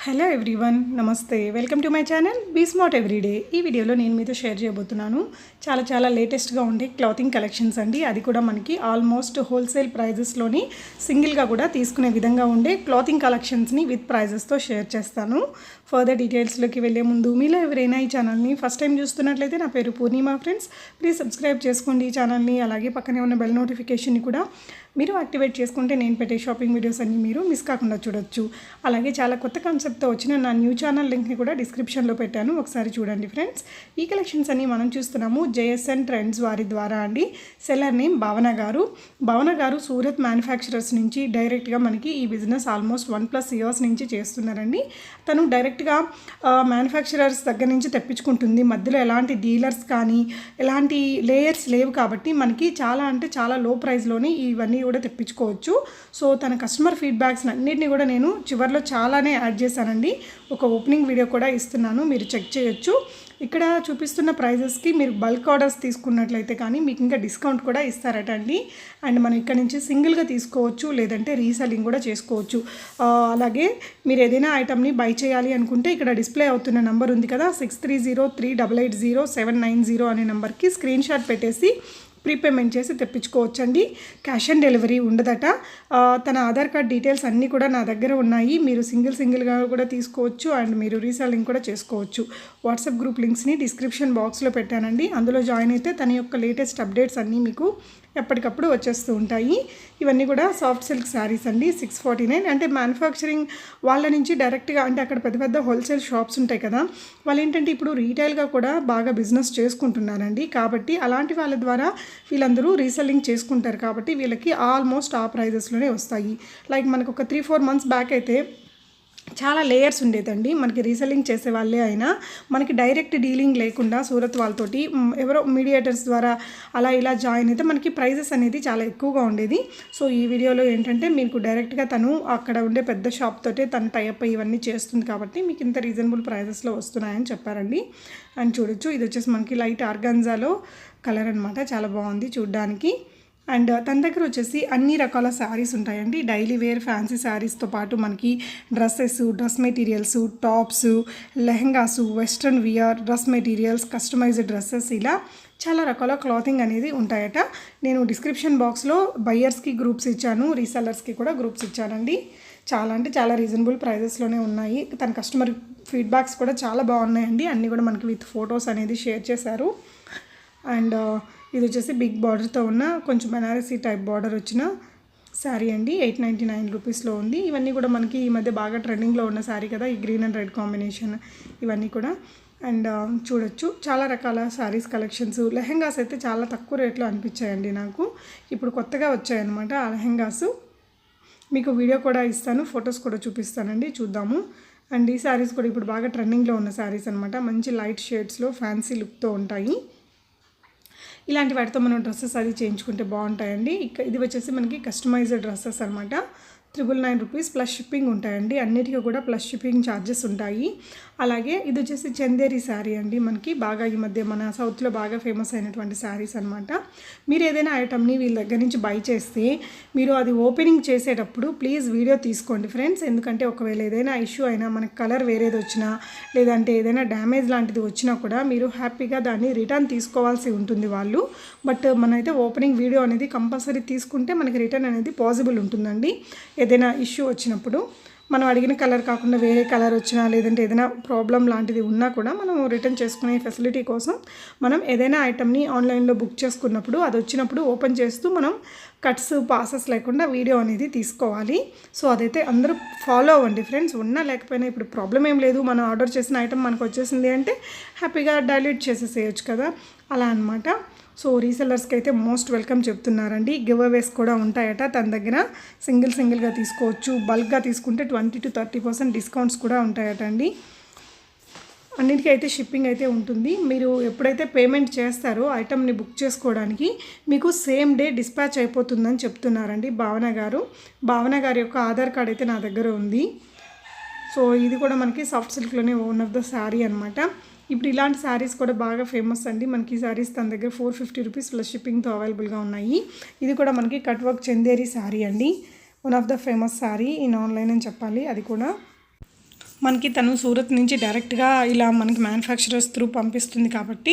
Hello everyone, నమస్తే. Welcome to my channel be smart everyday. ఈ వీడియోలో నేను మీతో షేర్ చేయబోతున్నాను చాలా లేటెస్ట్గా ఉండే క్లాతింగ్ కలెక్షన్స్ అండి. అది కూడా మనకి ఆల్మోస్ట్ హోల్సేల్ ప్రైజెస్లోని సింగిల్గా కూడా తీసుకునే విధంగా ఉండే క్లాతింగ్ కలెక్షన్స్ని విత్ ప్రైజెస్తో షేర్ చేస్తాను. ఫర్దర్ డీటెయిల్స్లోకి వెళ్ళే ముందు మీలో ఎవరైనా ఈ ఛానల్ని ఫస్ట్ టైం చూస్తున్నట్లయితే నా పేరు పూర్ణిమ ఫ్రెండ్స్. ప్లీజ్ సబ్స్క్రైబ్ చేసుకోండి ఈ ఛానల్ని. అలాగే పక్కనే ఉన్న బెల్ నోటిఫికేషన్ని కూడా మీరు యాక్టివేట్ చేసుకుంటే నేను పెట్టే షాపింగ్ వీడియోస్ అన్నీ మీరు మిస్ కాకుండా చూడొచ్చు. అలాగే చాలా కొత్త కాన్సెప్ట్తో వచ్చిన నా న్యూ ఛానల్ లింక్ని కూడా డిస్క్రిప్షన్లో పెట్టాను, ఒకసారి చూడండి ఫ్రెండ్స్. ఈ కలెక్షన్స్ అన్నీ మనం చూస్తున్నాము జేఎస్ఎన్ ట్రెండ్స్ వారి ద్వారా అండి. సెల్లర్ నేమ్ భావన గారు సూరత్ మ్యానుఫ్యాక్చరర్స్ నుంచి డైరెక్ట్గా మనకి ఈ బిజినెస్ ఆల్మోస్ట్ 1+ ఇయర్స్ నుంచి చేస్తున్నారండి. తను డైరెక్ట్గా మ్యానుఫ్యాక్చరర్స్ దగ్గర నుంచి తెప్పించుకుంటుంది. మధ్యలో ఎలాంటి డీలర్స్ కానీ ఎలాంటి లేయర్స్ లేవు కాబట్టి మనకి చాలా లో ప్రైస్లోనే ఇవన్నీ కూడా తెప్పించుకోవచ్చు. సో తన కస్టమర్ ఫీడ్బ్యాక్స్ అన్నిటిని కూడా నేను చివరిలో చాలానే యాడ్ చేశానండి. ఒక ఓపెనింగ్ వీడియో కూడా ఇస్తున్నాను, మీరు చెక్ చేయొచ్చు. ఇక్కడ చూపిస్తున్న ప్రైజెస్కి మీరు బల్క్ ఆర్డర్స్ తీసుకున్నట్లయితే కానీ మీకు ఇంకా డిస్కౌంట్ కూడా ఇస్తారట అండి. అండ్ మనం ఇక్కడ నుంచి సింగిల్గా తీసుకోవచ్చు, లేదంటే రీసెల్లింగ్ కూడా చేసుకోవచ్చు. అలాగే మీరు ఏదైనా ఐటమ్ని బై చేయాలి అనుకుంటే ఇక్కడ డిస్ప్లే అవుతున్న నెంబర్ ఉంది కదా, 6303880790 అనే నెంబర్కి స్క్రీన్ షాట్ పెట్టేసి ప్రీపేమెంట్ చేసి తెప్పించుకోవచ్చండి. క్యాష్ ఆన్ డెలివరీ ఉండదట. తన ఆధార్ కార్డ్ డీటెయిల్స్ అన్నీ కూడా నా దగ్గర ఉన్నాయి. మీరు సింగిల్గా కూడా తీసుకోవచ్చు అండ్ మీరు రీసెల్లింగ్ కూడా చేసుకోవచ్చు. వాట్సాప్ గ్రూప్ లింక్స్ని డిస్క్రిప్షన్ బాక్స్లో పెట్టానండి. అందులో జాయిన్ అయితే తన యొక్క లేటెస్ట్ అప్డేట్స్ అన్నీ మీకు ఎప్పటికప్పుడు వచ్చేస్తూ ఉంటాయి. ఇవన్నీ కూడా సాఫ్ట్ సిల్క్ శారీస్ అండి. 649. అంటే మ్యానుఫ్యాక్చరింగ్ వాళ్ళ నుంచి డైరెక్ట్గా, అంటే అక్కడ పెద్ద హోల్సేల్ షాప్స్ ఉంటాయి కదా, వాళ్ళు ఏంటంటే ఇప్పుడు రీటైల్గా కూడా బాగా బిజినెస్ చేసుకుంటున్నారండి. కాబట్టి అలాంటి వాళ్ళ ద్వారా వీళ్ళందరూ రీసెల్లింగ్ చేసుకుంటారు. కాబట్టి వీళ్ళకి ఆల్మోస్ట్ ఆ ప్రైజెస్లోనే వస్తాయి. లైక్ మనకు ఒక 3-4 మంత్స్ బ్యాక్ అయితే చాలా లేయర్స్ ఉండేదండి. మనకి రీసెల్లింగ్ చేసే వాళ్ళే అయినా మనకి డైరెక్ట్ డీలింగ్ లేకుండా సూరత్ వాళ్ళతోటి ఎవరో మీడియేటర్స్ ద్వారా అలా ఇలా జాయిన్ అయితే మనకి ప్రైజెస్ అనేది చాలా ఎక్కువగా ఉండేది. సో ఈ వీడియోలో ఏంటంటే మీకు డైరెక్ట్గా తను అక్కడ ఉండే పెద్ద షాప్ తోటే తను టైప్ ఇవన్నీ చేస్తుంది కాబట్టి మీకు ఇంత రీజనబుల్ ప్రైజెస్లో వస్తున్నాయని చెప్పారండి. అని చూడొచ్చు. ఇది వచ్చేసి మనకి లైట్ ఆర్గాన్జాలో కలర్ అనమాట, చాలా బాగుంది చూడ్డానికి. అండ్ తన దగ్గర వచ్చేసి అన్ని రకాల శారీస్ ఉంటాయండి. డైలీ వేర్ ఫ్యాన్సీ శారీస్తో పాటు మనకి dress materials, tops, lehengas, western wear dress materials, customised dresses, ఇలా చాలా రకాల క్లాతింగ్ అనేది ఉంటాయట. నేను డిస్క్రిప్షన్ బాక్స్లో బయ్యర్స్కి గ్రూప్స్ ఇచ్చాను, రీసెల్లర్స్కి కూడా గ్రూప్స్ ఇచ్చానండి. చాలా రీజనబుల్ ప్రైజెస్లోనే ఉన్నాయి. తన కస్టమర్ ఫీడ్బ్యాక్స్ కూడా చాలా బాగున్నాయండి. అన్నీ కూడా మనకి విత్ ఫొటోస్ అనేది షేర్ చేశారు. అండ్ ఇది వచ్చేసి బిగ్ బార్డర్తో ఉన్న కొంచెం బనారసీ టైప్ బార్డర్ వచ్చిన శారీ అండి. 899 రూపీస్లో ఉంది. ఇవన్నీ కూడా మనకి ఈ మధ్య బాగా ట్రెండింగ్లో ఉన్న శారీ కదా, ఈ గ్రీన్ అండ్ రెడ్ కాంబినేషన్ ఇవన్నీ కూడా. అండ్ చూడొచ్చు చాలా రకాల శారీస్ కలెక్షన్స్. లెహెంగాస్ అయితే చాలా తక్కువ రేట్లో అనిపించాయండి నాకు. ఇప్పుడు కొత్తగా వచ్చాయన్నమాట ఆ లెహెంగాస్. మీకు వీడియో కూడా ఇస్తాను, ఫొటోస్ కూడా చూపిస్తానండి, చూద్దాము. అండ్ ఈ శారీస్ కూడా ఇప్పుడు బాగా ట్రెండింగ్లో ఉన్న శారీస్ అనమాట. మంచి లైట్ షేడ్స్లో ఫ్యాన్సీ లుక్తో ఉంటాయి. ఇలాంటి వాటితో మనం డ్రెస్సెస్ అది చేయించుకుంటే బాగుంటాయండి. ఇది వచ్చేసి మనకి కస్టమైజ్డ్ డ్రెస్సెస్ అనమాట. 999 రూపీస్ ప్లస్ షిప్పింగ్ ఉంటాయండి. అన్నిటికీ కూడా ప్లస్ షిప్పింగ్ ఛార్జెస్ ఉంటాయి. అలాగే ఇది వచ్చేసి చందేరి శారీ అండి. మనకి బాగా ఈ మధ్య మన సౌత్లో బాగా ఫేమస్ అయినటువంటి శారీస్ అనమాట. మీరు ఏదైనా ఐటమ్ని వీళ్ళ దగ్గర నుంచి బై చేస్తే మీరు అది ఓపెనింగ్ చేసేటప్పుడు ప్లీజ్ వీడియో తీసుకోండి ఫ్రెండ్స్. ఎందుకంటే ఒకవేళ ఏదైనా ఇష్యూ అయినా, మనకి కలర్ వేరేది వచ్చినా, లేదంటే ఏదైనా డ్యామేజ్ లాంటిది వచ్చినా కూడా మీరు హ్యాపీగా దాన్ని రిటర్న్ తీసుకోవాల్సి ఉంటుంది వాళ్ళు. బట్ మనమైతే ఓపెనింగ్ వీడియో అనేది కంపల్సరీ తీసుకుంటే మనకి రిటర్న్ అనేది పాసిబుల్ ఉంటుందండి. ఏదైనా ఇష్యూ వచ్చినప్పుడు మనం అడిగిన కలర్ కాకుండా వేరే కలర్ వచ్చినా, లేదంటే ఏదైనా ప్రాబ్లం లాంటిది ఉన్నా కూడా మనం రిటర్న్ చేసుకునే ఫెసిలిటీ కోసం మనం ఏదైనా ఐటమ్ని ఆన్లైన్లో బుక్ చేసుకున్నప్పుడు అది వచ్చినప్పుడు ఓపెన్ చేస్తూ మనం కట్స్ పాసెస్ లేకుండా వీడియో అనేది తీసుకోవాలి. సో అదైతే అందరూ ఫాలో అవ్వండి ఫ్రెండ్స్. ఉన్నా లేకపోయినా ఇప్పుడు ప్రాబ్లం ఏం లేదు, మనం ఆర్డర్ చేసిన ఐటమ్ మనకు వచ్చేసింది అంటే హ్యాపీగా డైల్యూట్ చేసేసేయచ్చు కదా, అలా అనమాట. సో రీసెల్లర్స్కి అయితే మోస్ట్ వెల్కమ్ చెప్తున్నారండి. గివ్ అవేస్ కూడా ఉంటాయట తన దగ్గర. సింగిల్గా తీసుకోవచ్చు, బల్క్గా తీసుకుంటే 20 to 30% డిస్కౌంట్స్ కూడా ఉంటాయట అండి. అన్నిటికీ అయితే షిప్పింగ్ అయితే ఉంటుంది. మీరు ఎప్పుడైతే పేమెంట్ చేస్తారో ఐటమ్ని బుక్ చేసుకోవడానికి మీకు సేమ్ డే డిస్పాచ్ అయిపోతుందని చెప్తున్నారండి భావన గారి యొక్క ఆధార్ కార్డ్ అయితే నా దగ్గర ఉంది. సో ఇది కూడా మనకి సాఫ్ట్ సిల్క్లోనే వన్ ఆఫ్ ద శారీ అనమాట. ఇప్పుడు ఇలాంటి శారీస్ కూడా బాగా ఫేమస్ అండి. మనకి శారీస్ తన దగ్గర 450 రూపీస్ ప్లస్ షిప్పింగ్తో అవైలబుల్గా ఉన్నాయి. ఇది కూడా మనకి కట్ వర్క్ చందేరి శారీ అండి. One of the famous sari in online అని చెప్పాలి. అది కూడా మనకి తను సూరత్ నుంచి డైరెక్ట్గా ఇలా మనకి మ్యానుఫ్యాక్చరర్స్ త్రూ పంపిస్తుంది కాబట్టి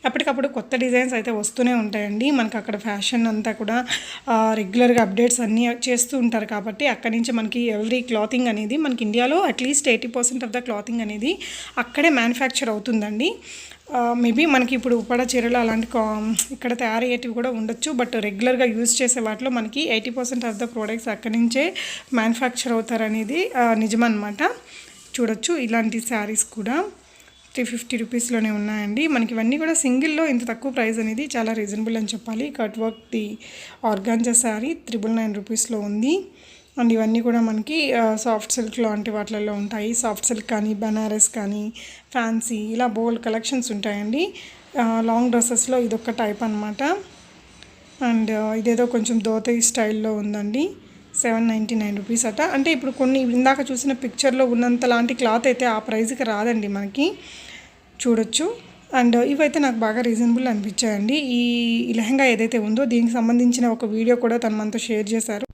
ఎప్పటికప్పుడు కొత్త డిజైన్స్ అయితే వస్తూనే ఉంటాయండి. మనకి అక్కడ ఫ్యాషన్ అంతా కూడా రెగ్యులర్గా అప్డేట్స్ అన్నీ చేస్తూ ఉంటారు కాబట్టి అక్కడి నుంచి మనకి ఎవ్రీ క్లాతింగ్ అనేది మనకి ఇండియాలో అట్లీస్ట్ 80% ఆఫ్ ద క్లాతింగ్ అనేది అక్కడే మ్యానుఫ్యాక్చర్ అవుతుందండి. మేబీ మనకి ఇప్పుడు ఉప్పాడ చీరలు అలాంటి ఇక్కడ తయారయ్యేటివి కూడా ఉండొచ్చు. బట్ రెగ్యులర్గా యూజ్ చేసే వాటిలో మనకి 80% ఆఫ్ ద ప్రోడక్ట్స్ అక్కడి నుంచే మ్యానుఫ్యాక్చర్ అవుతారనేది నిజమన్నమాట. చూడొచ్చు ఇలాంటి శారీస్ కూడా 350 రూపీస్లోనే ఉన్నాయండి. మనకి ఇవన్నీ కూడా సింగిల్లో ఇంత తక్కువ ప్రైస్ అనేది చాలా రీజనబుల్ అని చెప్పాలి. Cut work the organza sari 999 రూపీస్లో ఉంది. అండ్ ఇవన్నీ కూడా మనకి సాఫ్ట్ సిల్క్ లాంటి వాటిల్లో ఉంటాయి. సాఫ్ట్ సిల్క్ కానీ బనారస్ కానీ ఫ్యాన్సీ ఇలా బోల్డ్ కలెక్షన్స్ ఉంటాయండి. లాంగ్ డ్రెస్సెస్లో ఇదొక టైప్ అనమాట. అండ్ ఇదేదో కొంచెం ధోతి స్టైల్లో ఉందండి. 799 రూపీస్ అట. అంటే ఇప్పుడు కొన్ని ఇందాక చూసిన పిక్చర్లో ఉన్నంత లాంటి క్లాత్ అయితే ఆ ప్రైస్కి రాదండి మనకి. చూడొచ్చు. అండ్ ఇవైతే నాకు బాగా రీజనబుల్ అనిపించాయండి. ఈ లెహంగా ఏదైతే ఉందో దీనికి సంబంధించిన ఒక వీడియో కూడా తను మనతో షేర్ చేశారు.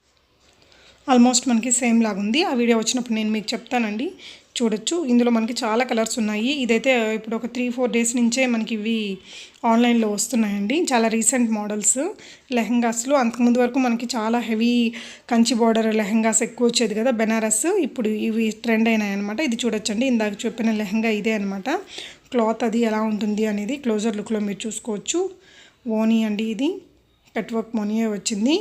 ఆల్మోస్ట్ మనకి సేమ్ లాగా ఉంది. ఆ వీడియో వచ్చినప్పుడు నేను మీకు చెప్తానండి. చూడొచ్చు. ఇందులో మనకి చాలా కలర్స్ ఉన్నాయి. ఇదైతే ఇప్పుడు ఒక 3-4 డేస్ నుంచే మనకి ఇవి ఆన్లైన్లో వస్తున్నాయండి. చాలా రీసెంట్ మోడల్స్ లెహంగాస్లో. అంతకుముందు వరకు మనకి చాలా హెవీ కంచి బార్డర్ లెహంగాస్ ఎక్కువ వచ్చేది కదా బెనారస్. ఇప్పుడు ఇవి ట్రెండ్ అయినాయి అనమాట. ఇది చూడొచ్చండి. ఇందాక చెప్పిన లెహంగా ఇదే అనమాట. క్లాత్ అది ఎలా ఉంటుంది అనేది క్లోజర్ లుక్లో మీరు చూసుకోవచ్చు. ఓనీ అండి ఇది. కట్ వర్క్ మోనియే వచ్చింది.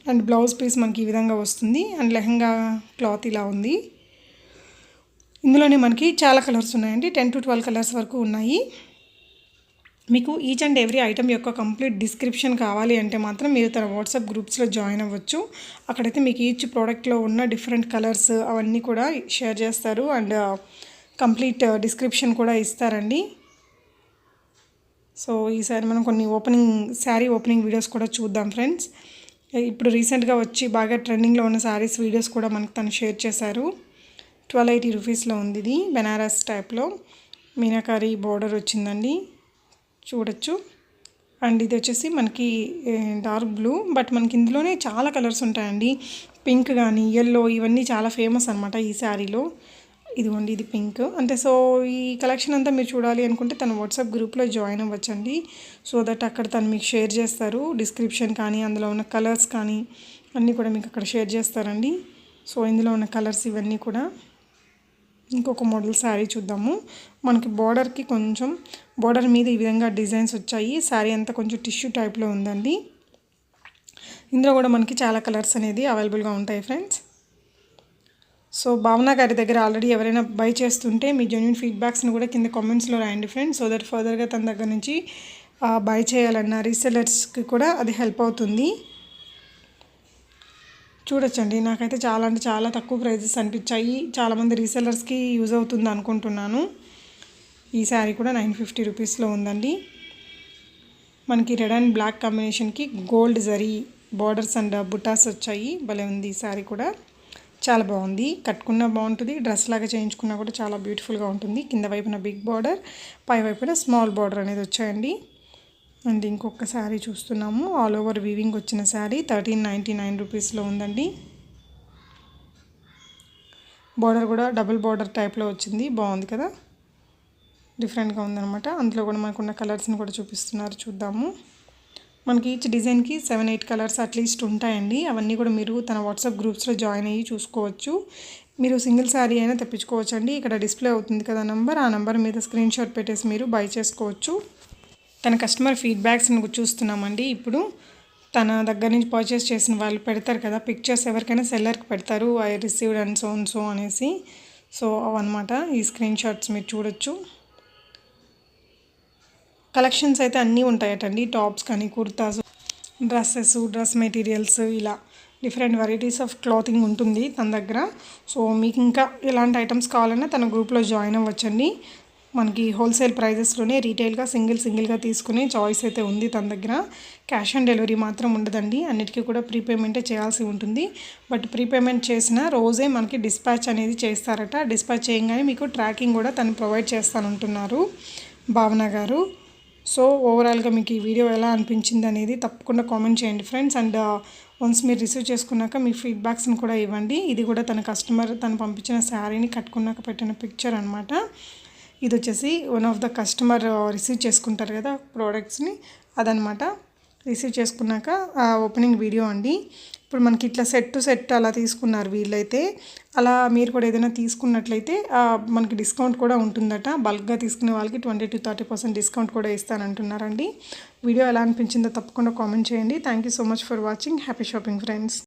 అండ్ బ్లౌజ్ పీస్ మనకి ఈ విధంగా వస్తుంది. అండ్ లెహంగా క్లాత్ ఇలా ఉంది. ఇందులోనే మనకి చాలా కలర్స్ ఉన్నాయండి. 10 to 12 కలర్స్ వరకు ఉన్నాయి. మీకు ఈచ్ అండ్ ఎవ్రీ ఐటమ్ యొక్క కంప్లీట్ డిస్క్రిప్షన్ కావాలి అంటే మాత్రం మీరు తన వాట్సాప్ గ్రూప్స్లో జాయిన్ అవ్వచ్చు. అక్కడైతే మీకు ఈచ్ ప్రోడక్ట్లో ఉన్న డిఫరెంట్ కలర్స్ అవన్నీ కూడా షేర్ చేస్తారు. అండ్ కంప్లీట్ డిస్క్రిప్షన్ కూడా ఇస్తారండి. సో ఈసారి మనం కొన్ని శారీ ఓపెనింగ్ వీడియోస్ కూడా చూద్దాం ఫ్రెండ్స్. ఇప్పుడు రీసెంట్గా వచ్చి బాగా ట్రెండింగ్లో ఉన్న శారీస్ వీడియోస్ కూడా మనకు తను షేర్ చేశారు. 1280 రూపీస్లో ఉంది. ఇది బెనారస్ టైప్లో మీనాకారి బోర్డర్ వచ్చిందండి. చూడొచ్చు. అండ్ ఇది వచ్చేసి మనకి డార్క్ బ్లూ. బట్ మనకి ఇందులోనే చాలా కలర్స్ ఉంటాయండి. పింక్ కానీ ఎల్లో ఇవన్నీ చాలా ఫేమస్ అనమాట ఈ శారీలో. ఇదిగోండి ఇది పింక్. అంటే సో ఈ కలెక్షన్ అంతా మీరు చూడాలి అనుకుంటే తన వాట్సాప్ గ్రూప్లో జాయిన్ అవ్వచ్చండి. సో దట్ అక్కడ తను మీకు షేర్ చేస్తారు. డిస్క్రిప్షన్ కానీ అందులో ఉన్న కలర్స్ కానీ అన్నీ కూడా మీకు అక్కడ షేర్ చేస్తారండి. సో ఇందులో ఉన్న కలర్స్ ఇవన్నీ కూడా. ఇంకొక మోడల్ శారీ చూద్దాము. మనకి బార్డర్కి కొంచెం బార్డర్ మీద ఈ విధంగా డిజైన్స్ వచ్చాయి. శారీ అంతా కొంచెం టిష్యూ టైప్లో ఉందండి. ఇందులో కూడా మనకి చాలా కలర్స్ అనేది అవైలబుల్గా ఉంటాయి ఫ్రెండ్స్. సో భావన గారి దగ్గర ఆల్రెడీ ఎవరైనా బై చేస్తుంటే మీ జెన్యూన్ ఫీడ్బ్యాక్స్ని కూడా కింద కామెంట్స్లో రాయండి ఫ్రెండ్స్. సో దట్ ఫర్దర్గా తన దగ్గర నుంచి బై చేయాలన్న రీసెలర్స్కి కూడా అది హెల్ప్ అవుతుంది. చూడొచ్చండి. నాకైతే చాలా అంటే చాలా తక్కువ ప్రైజెస్ అనిపించాయి. చాలామంది రీసెలర్స్కి యూజ్ అవుతుంది అనుకుంటున్నాను. ఈ శారీ కూడా 950 రూపీస్లో ఉందండి. మనకి రెడ్ అండ్ బ్లాక్ కాంబినేషన్కి gold zari borders and butas వచ్చాయి. భలే ఉంది ఈ శారీ కూడా. చాలా బాగుంది. కట్టుకున్నా బాగుంటుంది. డ్రెస్ లాగా చేయించుకున్నా కూడా చాలా బ్యూటిఫుల్గా ఉంటుంది. కింద వైపున బిగ్ బార్డర్, పై వైపున స్మాల్ బార్డర్ అనేది వచ్చాయండి. అండ్ ఇంకొక శారీ చూస్తున్నాము. ఆల్ ఓవర్ వీవింగ్ వచ్చిన శారీ 1399 రూపీస్లో ఉందండి. బార్డర్ కూడా డబుల్ బార్డర్ టైప్లో వచ్చింది. బాగుంది కదా, డిఫరెంట్గా ఉందన్నమాట. అందులో కూడా మనకున్న కలర్స్ని కూడా చూపిస్తున్నారు. చూద్దాము. మనకి ఈచ్ డిజైన్కి 7-8 కలర్స్ అట్లీస్ట్ ఉంటాయండి. అవన్నీ కూడా మీరు తన వాట్సాప్ గ్రూప్స్లో జాయిన్ అయ్యి చూసుకోవచ్చు. మీరు సింగిల్ శారీ అయినా తెప్పించుకోవచ్చు అండి. ఇక్కడ డిస్ప్లే అవుతుంది కదా నెంబర్, ఆ నెంబర్ మీద స్క్రీన్ షాట్ పెట్టేసి మీరు బై చేసుకోవచ్చు. తన కస్టమర్ ఫీడ్బ్యాక్స్ని చూస్తున్నామండి. ఇప్పుడు తన దగ్గర నుంచి పర్చేస్ చేసిన వాళ్ళు పెడతారు కదా పిక్చర్స్, ఎవరికైనా సెల్లర్కి పెడతారు ఐ రిసీవ్డ్ అండ్ సో అనేసి. సో అవన్నమాట ఈ స్క్రీన్ షాట్స్ మీరు చూడొచ్చు. కలెక్షన్స్ అయితే అన్నీ ఉంటాయటండి. టాప్స్ కానీ కుర్తాస్, డ్రెస్సెస్, డ్రెస్ మెటీరియల్స్ ఇలా డిఫరెంట్ వెరైటీస్ ఆఫ్ క్లాతింగ్ ఉంటుంది తన దగ్గర. సో మీకు ఇంకా ఎలాంటి ఐటమ్స్ కావాలన్నా తన గ్రూప్లో జాయిన్ అవ్వచ్చండి. మనకి హోల్సేల్ ప్రైజెస్లోనే రీటైల్గా సింగిల్గా తీసుకునే చాయిస్ అయితే ఉంది తన దగ్గర. క్యాష్ ఆన్ డెలివరీ మాత్రం ఉండదండి. అన్నిటికీ కూడా ప్రీపేమెంటే చేయాల్సి ఉంటుంది. బట్ ప్రీపేమెంట్ చేసిన రోజే మనకి డిస్పాచ్ అనేది చేస్తారట. డిస్పాచ్ చేయగానే మీకు ట్రాకింగ్ కూడా తను ప్రొవైడ్ చేస్తానంటున్నారు భావన గారు. సో ఓవరాల్గా మీకు ఈ వీడియో ఎలా అనిపించింది అనేది తప్పకుండా కామెంట్ చేయండి ఫ్రెండ్స్. అండ్ వన్స్ మీరు రిసీవ్ చేసుకున్నాక మీ ఫీడ్బ్యాక్స్ని కూడా ఇవ్వండి. ఇది కూడా తను పంపించిన శారీని కట్టుకున్నాక పెట్టిన పిక్చర్ అనమాట. ఇది వచ్చేసి one of the customer receive చేసుకుంటారు కదా ప్రోడక్ట్స్ని, అదనమాట. రిసీవ్ చేసుకున్నాక ఓపెనింగ్ వీడియో అండి. ఇప్పుడు మనకి ఇట్లా సెట్ టు సెట్ అలా తీసుకున్నారు వీళ్ళైతే. అలా మీరు కూడా ఏదైనా తీసుకున్నట్లయితే మనకి డిస్కౌంట్ కూడా ఉంటుందట. బల్క్గా తీసుకునే వాళ్ళకి 20-30% డిస్కౌంట్ కూడా ఇస్తానంటున్నారండి. వీడియో ఎలా అనిపించిందో తప్పకుండా కామెంట్ చేయండి. Thank you so much for watching. Happy shopping friends.